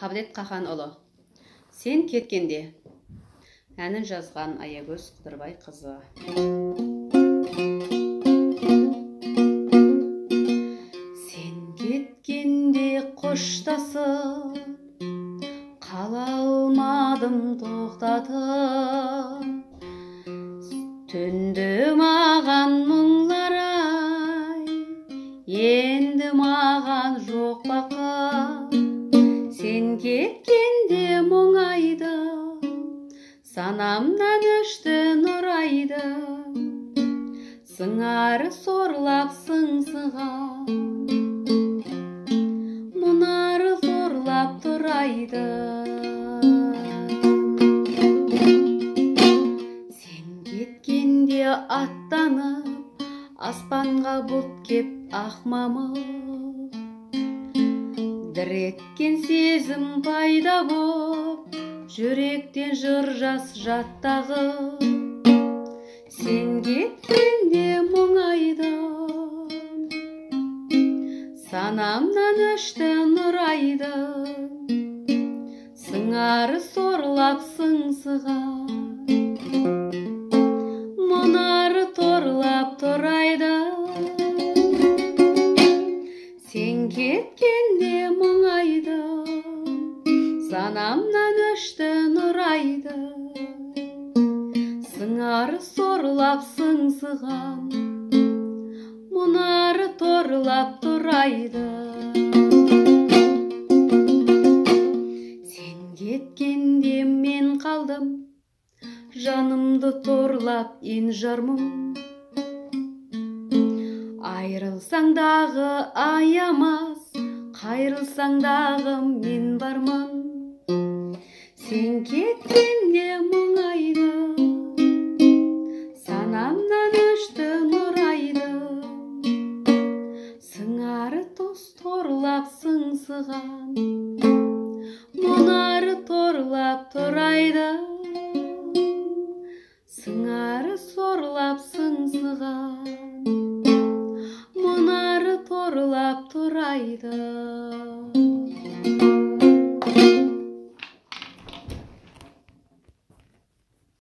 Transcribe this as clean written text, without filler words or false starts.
Қабілет Қаханұлы. Сен кеткенде. Әнін жазған Аягөз Қыдырбай қызы. Сен кеткенде қоштасып, қала алмадым тоқтатып. Түнді маған мұңлар ай, енді маған жоқ бақыт. Сен кеткенде мұңайды, санамнан өшті нұр айды. Сыңары сорлап сыңсыған, мұнары сорлап тұрайды. Сен кеткенде аттанып, аспанға бұлт кеп ақ мамық. Дір еткен сезім пайда боп, жүректен жыр жас жаттағы. Сен кеткенде мұңайды, санамнан өшті нұр айды. Сыңары сорлап сыңсыған, мұнары торлап тұрайды. Сен кеткенде мұңайды, санамнан өшті нұр айды. Сыңары сорлап сыңсыған, мұнары торлап тұрайды. Сен кеткенде мен қалдым, жанымды торлап енжар мұң. Айрылсаң дағы аямас, қайрылсаң дағы мен бармын. Сен кеткенде мұңайды, санамнан өшті нұр айды. Сыңары тоз торлап сыңсыған, мұнары торлап тұрайды. Сыңары сорлап сыңсыған, мұнары торлап тұрайды.